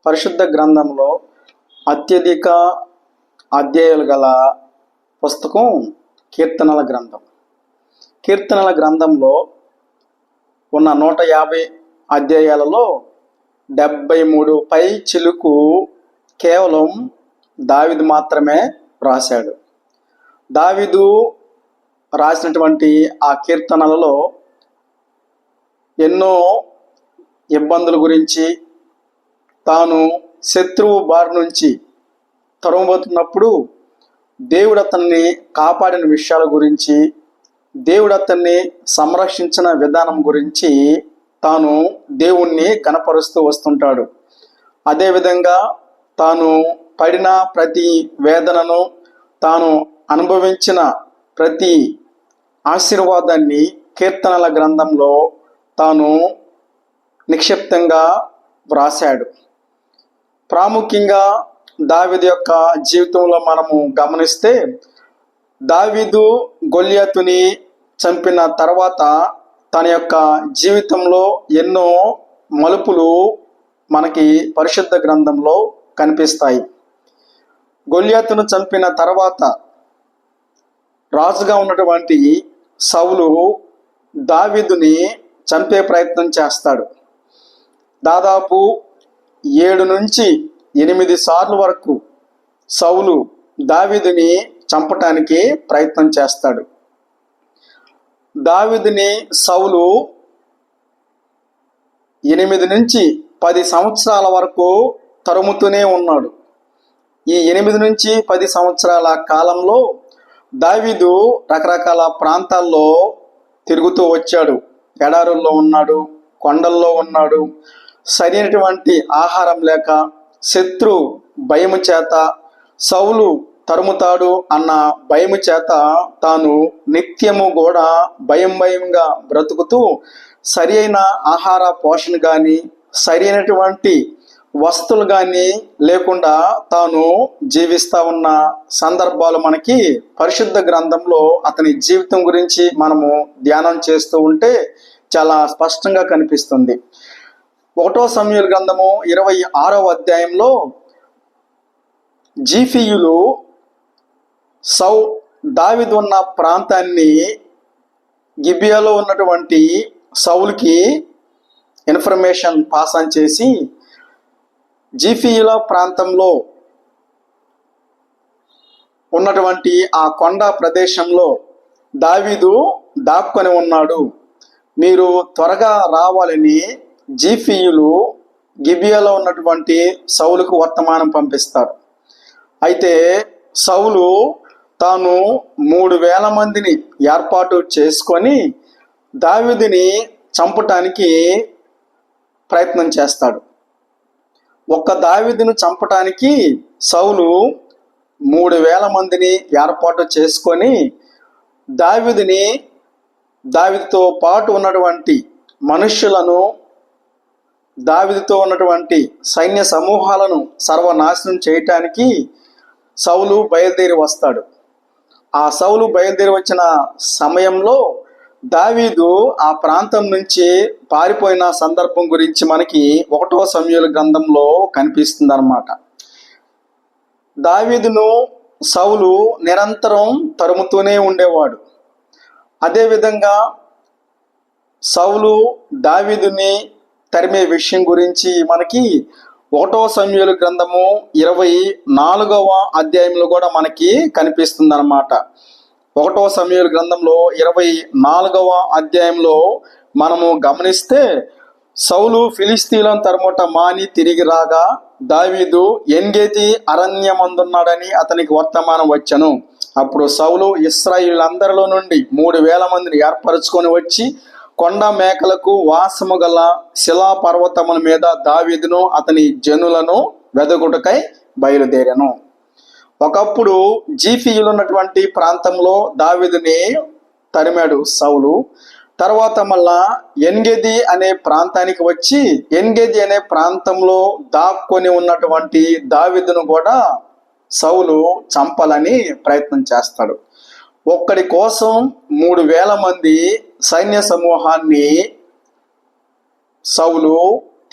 పరిశుద్ధ గ్రంథంలో అత్యధిక అధ్యాయాలు గల పుస్తకం కీర్తనల గ్రంథం. కీర్తనల గ్రంథంలో ఉన్న 150 అధ్యాయాలలో 73 పై చిలుకు కేవలం దావీదు మాత్రమే రాశాడు. దావీదు రాసినటువంటి ఆ కీర్తనలలో ఎన్నో ఇబ్బందుల గురించి, తాను శత్రువు బారి నుంచి తరుముతున్నప్పుడు దేవుడు అతన్ని కాపాడిన విషయాల గురించి, దేవుడు అతన్ని సంరక్షించిన విధానం గురించి తాను దేవుణ్ణి కనపరుస్తూ వస్తుంటాడు. అదేవిధంగా తాను పడిన ప్రతి వేదనను, తాను అనుభవించిన ప్రతి ఆశీర్వాదాన్ని కీర్తనల గ్రంథంలో తాను నిక్షిప్తంగా వ్రాశాడు. ప్రాముఖ్యంగా దావీదు యొక్క జీవితంలో మనము గమనిస్తే, దావీదు గొల్యాతుని చంపిన తర్వాత తన యొక్క జీవితంలో ఎన్నో మలుపులు మనకి పరిశుద్ధ గ్రంథంలో కనిపిస్తాయి. గొల్యాతును చంపిన తర్వాత రాజుగా ఉన్నటువంటి సౌలు దావీదుని చంపే ప్రయత్నం చేస్తాడు. దాదాపు 7 నుంచి 8 సార్లు వరకు సౌలు దావీదుని చంపటానికి ప్రయత్నం చేస్తాడు. దావీదుని సౌలు 8 నుంచి 10 సంవత్సరాల వరకు తరుముతూనే ఉన్నాడు. ఈ 8 నుంచి 10 సంవత్సరాల కాలంలో దావీదు రకరకాల ప్రాంతాల్లో తిరుగుతూ వచ్చాడు. ఎడారుల్లో ఉన్నాడు, కొండల్లో ఉన్నాడు. సరైనటువంటి ఆహారం లేక, శత్రు భయము చేత, సౌలు తరుముతాడు అన్న భయము చేత తాను నిత్యము కూడా భయంగా బ్రతుకుతూ సరి అయిన ఆహార పోషణ కానీ, సరి అయినటువంటి వస్తువులు కానీ లేకుండా తాను జీవిస్తూ ఉన్న సందర్భాలు మనకి పరిశుద్ధ గ్రంథంలో అతని జీవితం గురించి మనము ధ్యానం చేస్తూ ఉంటే చాలా స్పష్టంగా కనిపిస్తుంది. 1 సమూయేలు గ్రంథము 26వ అధ్యాయంలో జీఫీయులు దావీదు ఉన్న ప్రాంతాన్ని, గిబియాలో ఉన్నటువంటి సౌలుకి ఇన్ఫర్మేషన్ పాస్ ఆన్ చేసి, జీఫీయుల ప్రాంతంలో ఉన్నటువంటి ఆ కొండ ప్రదేశంలో దావీదు దాక్కొని ఉన్నాడు, మీరు త్వరగా రావాలని జీఫీయులు గిబియాలో ఉన్నటువంటి సౌలుకు వర్తమానం పంపిస్తారు. అయితే సౌలు తాను 3000 మందిని ఏర్పాటు చేసుకొని దావీదుని చంపటానికి ప్రయత్నం చేస్తాడు. ఒక్క దావీదును చంపటానికి సౌలు 3000 మందిని ఏర్పాటు చేసుకొని దావీదుతో పాటు ఉన్నటువంటి మనుష్యులను, దావీదుతో ఉన్నటువంటి సైన్య సమూహాలను సర్వనాశనం చేయటానికి సౌలు బయలుదేరి వస్తాడు. ఆ సౌలు బయలుదేరి వచ్చిన సమయంలో దావీదు ఆ ప్రాంతం నుంచి పారిపోయిన సందర్భం గురించి మనకి 1 సమూయేలు గ్రంథంలో కనిపిస్తుంది అన్నమాట. దావీదును సౌలు నిరంతరం తరుముతూనే ఉండేవాడు. అదేవిధంగా సౌలు దావీదుని తరిమే విషయం గురించి మనకి 1 సమూయేలు గ్రంథము 24వ అధ్యాయంలో కూడా మనకి కనిపిస్తుంది అన్నమాట. 1 సమూయేలు గ్రంథంలో 24వ అధ్యాయంలో మనము గమనిస్తే, సౌలు ఫిలిస్తీయులను తరుముట మాని తిరిగి రాగా దావీదు ఎన్గేది అరణ్యమందున్నాడని అతనికి వర్తమానం వచ్చెను. అప్పుడు సౌలు ఇశ్రాయేలీయులందరిలో నుండి 3000 మందిని ఏర్పరచుకొని వచ్చి కొండ మేకలకు వాసము గల శిలాపర్వతముల మీద దావీదును అతని జనులను వెదగుటకై బయలుదేరాను. ఒకప్పుడు జీఫీయులు ఉన్నటువంటి ప్రాంతంలో దావీదుని తరిమాడు సౌలు. తర్వాత మళ్ళా ఎన్గెది అనే ప్రాంతానికి వచ్చి, ఎన్గెది అనే ప్రాంతంలో దాక్కొని ఉన్నటువంటి దావీదును కూడా సౌలు చంపాలని ప్రయత్నం చేస్తాడు. ఒక్కడి కోసం 3000 మంది సైన్య సమూహాన్ని సౌలు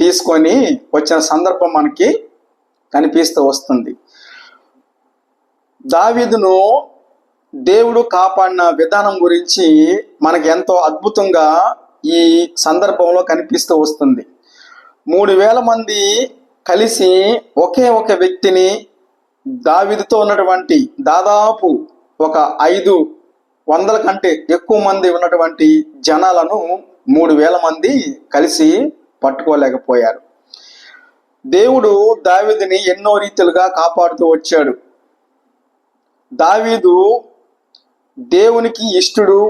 తీసుకొని వచ్చిన సందర్భం మనకి కనిపిస్తూ వస్తుంది. దావీదును దేవుడు కాపాడిన విధానం గురించి మనకి ఎంతో అద్భుతంగా ఈ సందర్భంలో కనిపిస్తూ వస్తుంది. 3,000 మంది కలిసి ఒకే ఒక వ్యక్తిని, దావీదుతో ఉన్నటువంటి దాదాపు ఒక 500 కంటే ఎక్కువ మంది ఉన్నటువంటి జనాలను 3,000 మంది కలిసి పట్టుకోలేకపోయారు. దేవుడు దావీదుని ఎన్నో రీతిలుగా కాపాడుతూ వచ్చాడు. దావీదు దేవునికి ఇష్టడు,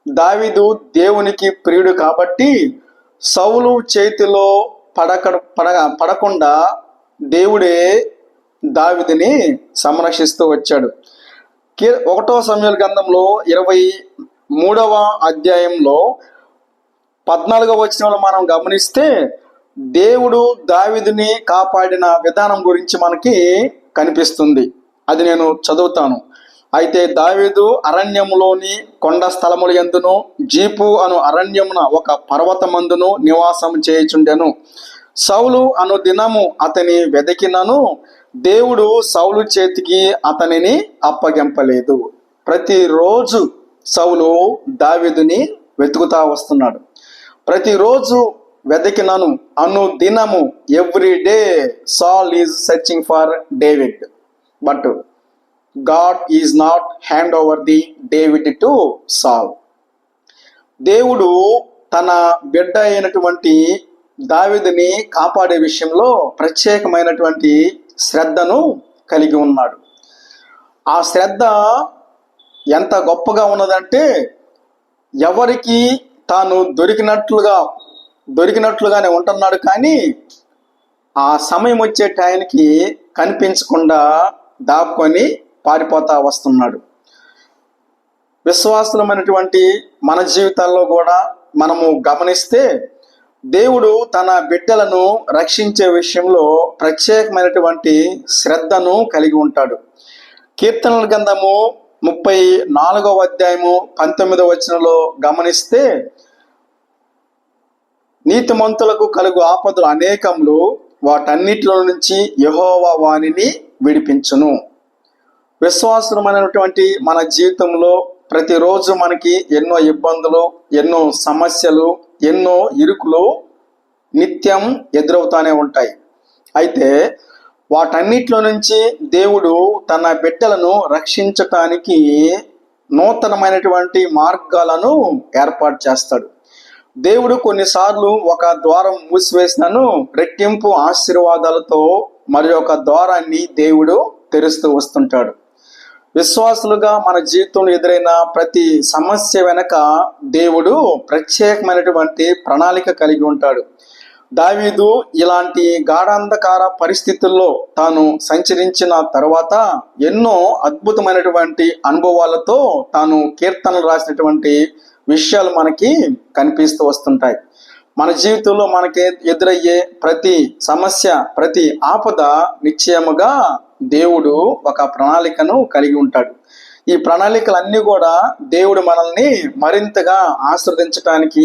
దావీదు దేవునికి ప్రియుడు కాబట్టి సౌలు చేతిలో పడకుండా దేవుడే దావీదుని సంరక్షిస్తూ వచ్చాడు. 1 సమూయేలు గ్రంథంలో 23వ అధ్యాయంలో 14వ వచనంలో మనం గమనిస్తే దేవుడు దావీదుని కాపాడిన విధానం గురించి మనకి కనిపిస్తుంది. అది నేను చదువుతాను. అయితే దావీదు అరణ్యములోని కొండ స్థలముల యందును జీపు అను అరణ్యమున ఒక పర్వతమందును నివాసం చేయుచుండెను. సౌలు అను దినము అతని వెదకినను దేవుడు సౌలు చేతికి అతనిని అప్పగింపలేదు. ప్రతిరోజు సౌలు దావీదుని వెతుకుతా వస్తున్నాడు. ప్రతిరోజు వెతికినను అను దినము, ఎవ్రీ డే సాల్ is searching for David, but God is not hand over the David to సాల్. దేవుడు తన బిడ్డ అయినటువంటి దావీదుని కాపాడే విషయంలో ప్రత్యేకమైనటువంటి శ్రద్ధను కలిగి ఉన్నాడు. ఆ శ్రద్ధ ఎంత గొప్పగా ఉన్నదంటే ఎవరికి తాను దొరికినట్లుగానే ఉంటున్నాడు, కానీ ఆ సమయం వచ్చే టైంకి కనిపించకుండా దాక్కొని పారిపోతా వస్తున్నాడు. విశ్వాసులమైనటువంటి మన జీవితాల్లో కూడా మనము గమనిస్తే దేవుడు తన బిడ్డలను రక్షించే విషయంలో ప్రత్యేకమైనటువంటి శ్రద్ధను కలిగి ఉంటాడు. కీర్తనల గ్రంథము 34వ అధ్యాయము 19వ వచనంలో గమనిస్తే, నీతిమంతులకు కలుగు ఆపదలు అనేకములు, వాటన్నిటిలో నుంచి యెహోవా వానిని విడిపించును. విశ్వాసమైనటువంటి మన జీవితంలో ప్రతిరోజు మనకి ఎన్నో ఇబ్బందులు, ఎన్నో సమస్యలు, ఎన్నో ఇరుకులు నిత్యం ఎదురవుతానే ఉంటాయి. అయితే వాటన్నిటిలో నుంచి దేవుడు తన బిడ్డలను రక్షించటానికి నూతనమైనటువంటి మార్గాలను ఏర్పాటు చేస్తాడు. దేవుడు కొన్నిసార్లు ఒక ద్వారం మూసివేసినను రెట్టింపు ఆశీర్వాదాలతో మరి ఒక ద్వారాన్ని దేవుడు తెరుస్తూ వస్తుంటాడు. విశ్వాసులుగా మన జీవితంలో ఎదురైన ప్రతి సమస్య వెనక దేవుడు ప్రత్యేకమైనటువంటి ప్రణాళిక కలిగి ఉంటాడు. దావీదు ఇలాంటి గాఢాంధకార పరిస్థితుల్లో తాను సంచరించిన తర్వాత ఎన్నో అద్భుతమైనటువంటి అనుభవాలతో తాను కీర్తనలు రాసినటువంటి విషయాలు మనకి కనిపిస్తూ వస్తుంటాయి. మన జీవితంలో మనకి ఎదురయ్యే ప్రతి సమస్య, ప్రతి ఆపద నిశ్చయముగా దేవుడు ఒక ప్రణాళికను కలిగి ఉంటాడు. ఈ ప్రణాళికలన్నీ కూడా దేవుడు మనల్ని మరింతగా ఆశీర్వదించడానికి,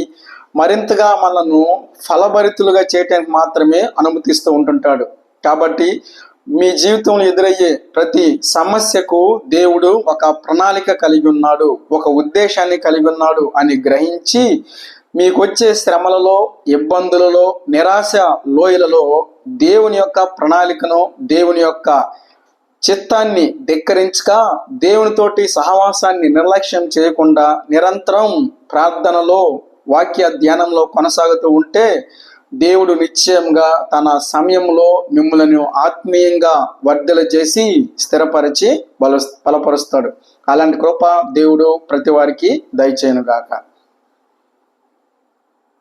మరింతగా మనల్ని ఫలభరితులుగా చేయటానికి మాత్రమే అనుమతిస్తూ ఉంటుంటాడు. కాబట్టి మీ జీవితంలో ఎదురయ్యే ప్రతి సమస్యకు దేవుడు ఒక ప్రణాళిక కలిగి ఉన్నాడు, ఒక ఉద్దేశాన్ని కలిగి ఉన్నాడు అని గ్రహించి మీకు వచ్చే శ్రమలలో, ఇబ్బందులలో, నిరాశ లోయలలో దేవుని యొక్క ప్రణాళికను, దేవుని యొక్క చిత్తాన్ని ధిక్కరించక దేవునితోటి సహవాసాన్ని నిర్లక్ష్యం చేయకుండా నిరంతరం ప్రార్థనలో, వాక్య ధ్యానంలో కొనసాగుతూ ఉంటే దేవుడు నిశ్చయంగా తన సమయంలో మిమ్మల్ని ఆత్మీయంగా వర్ధల చేసి స్థిరపరిచి బలపరుస్తాడు. అలాంటి కృప దేవుడు ప్రతి వారికి దయచేయునుగాక.